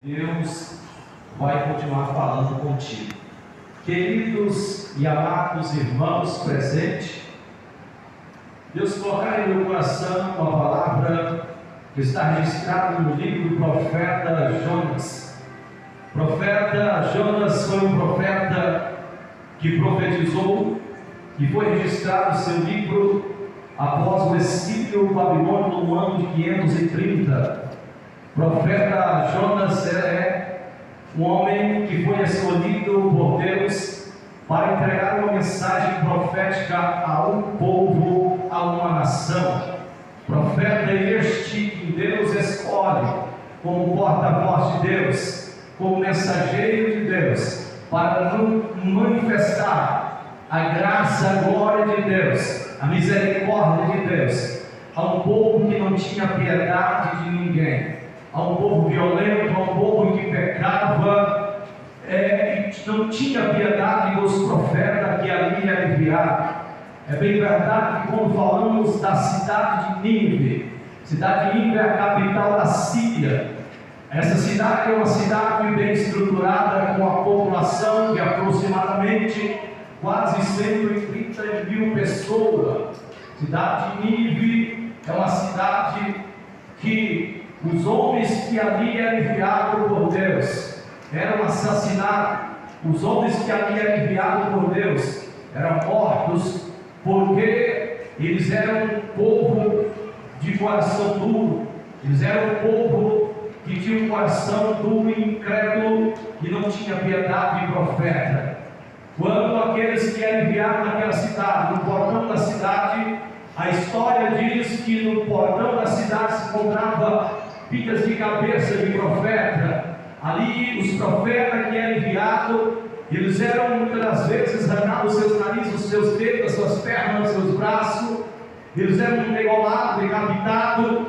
Deus vai continuar falando contigo. Queridos e amados irmãos presentes, Deus colocar em meu coração uma palavra que está registrada no livro do profeta Jonas. O profeta Jonas foi um profeta que profetizou, que foi registrado no seu livro após o exílio babilônico no ano de 530. O profeta Jonas é um homem que foi escolhido por Deus para entregar uma mensagem profética a um povo, a uma nação. Profeta este que Deus escolhe como porta-voz de Deus, como mensageiro de Deus, para manifestar a graça, a glória de Deus, a misericórdia de Deus, a um povo que não tinha piedade de ninguém, a um povo violento, a um povo que pecava, e não tinha piedade dos profetas que ali era enviado. É bem verdade que quando falamos da cidade de Nínive, cidade de Nínive é a capital da Síria. Essa cidade é uma cidade bem estruturada, com a população de aproximadamente quase 130 mil pessoas. Cidade de Nínive é uma cidade que os homens que ali eram enviados por Deus eram assassinados. Os homens que ali eram enviados por Deus eram mortos, porque eles eram um povo de coração duro. Eles eram um povo que tinha um coração duro e incrédulo, e não tinha piedade de profeta. Quando aqueles que eram enviados naquela cidade, no portão da cidade, a história diz que no portão da cidade se encontrava pilhas de cabeça de profeta. Ali os profetas que eram enviados, eles eram muitas das vezes arrancados os seus narizes, os seus dedos, as suas pernas, os seus braços. Eles eram degolados, decapitados.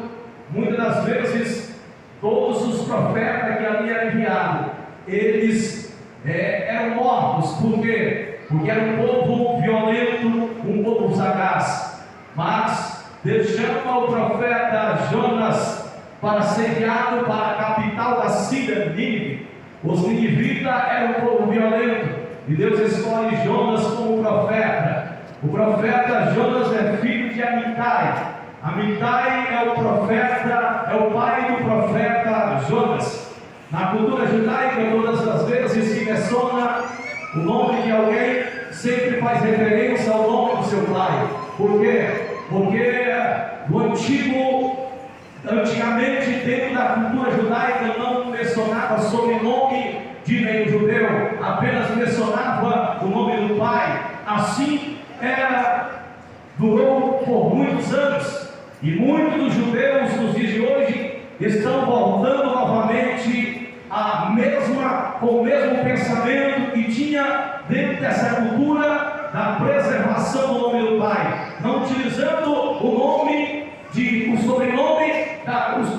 Muitas das vezes todos os profetas que ali eram enviados, eles eram mortos. Por quê? Porque era um povo violento, um povo sagaz. Mas Deus chama o profeta Jonas para ser enviado para a capital da Síria, Nínive. Os ninivitas eram um povo violento, e Deus escolhe Jonas como profeta. O profeta Jonas é filho de Amitai. Amitai é o profeta, é o pai do profeta Jonas. Na cultura judaica, todas as vezes que menciona o nome de alguém, sempre faz referência ao nome do seu pai. Por quê? Porque antigamente, dentro da cultura judaica, não mencionava sobrenome de nenhum judeu, apenas mencionava o nome do pai. Assim durou por muitos anos, e muitos dos judeus nos dias de hoje estão voltando novamente com o mesmo pensamento que tinha dentro dessa cultura da preservação do nome do pai, não utilizando o sobrenome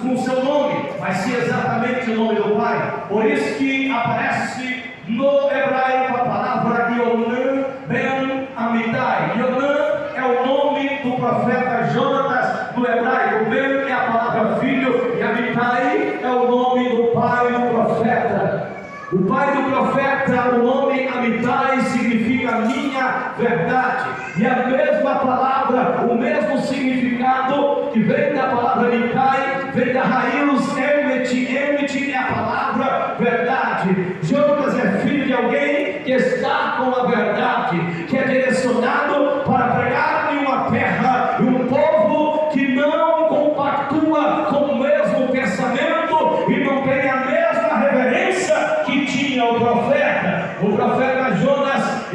com o seu nome, mas sim exatamente o nome do pai. Por isso que aparece no hebraico a palavra Yonan ben Amitai. Yonan é o nome do profeta Jonas no hebraico. Ben é a palavra filho, e Amitai é o nome do pai do profeta. O pai do profeta, o nome Amitai significa minha verdade, e a mesma palavra, o mesmo significado que vem da palavra Amitai, vem da raiz Emet é a palavra verdade. Jonas é filho de alguém que está com a verdade, que é direcionado para pregar em uma terra, e um povo que não compactua com o mesmo pensamento e não tem a mesma reverência que tinha o profeta. O profeta Jonas,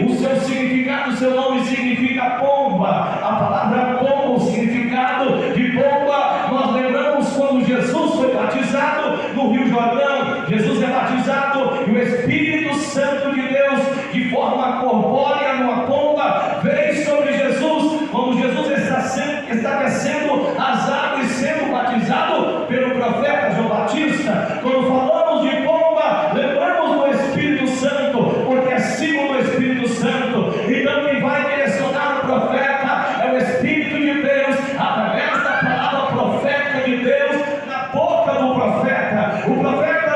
o seu significado, o seu nome significa pomba. A palavra pomba, o significado de pomba, nós lembramos quando Jesus foi batizado no Rio Jordão. Jesus é batizado e o Espírito Santo de Deus, de forma corpórea, numa pomba, veio sobre Jesus. Quando Jesus está descendo as águas, sendo batizado pelo profeta João Batista. Quando falamos de pomba, lembramos do Espírito Santo, porque é símbolo do Espírito Santo. Então quem vai direcionar o profeta é o Espírito de Deus, através da palavra profética de Deus, na boca do profeta. O profeta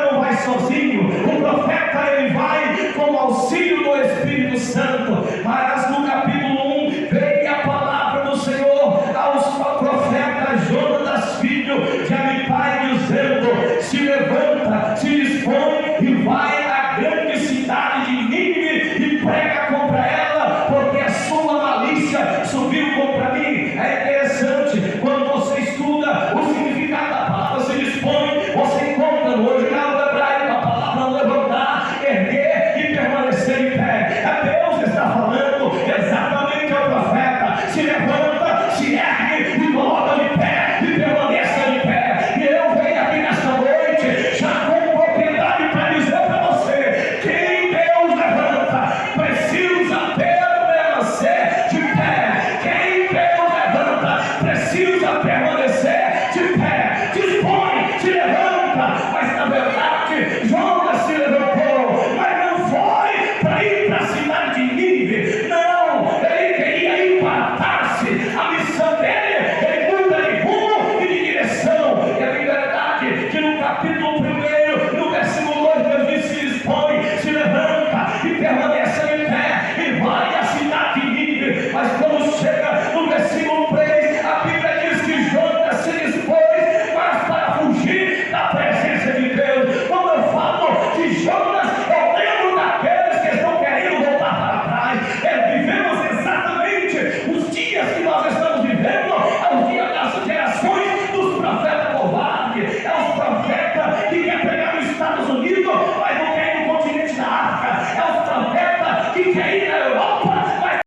completa, ele vai com o auxílio do Espírito Santo.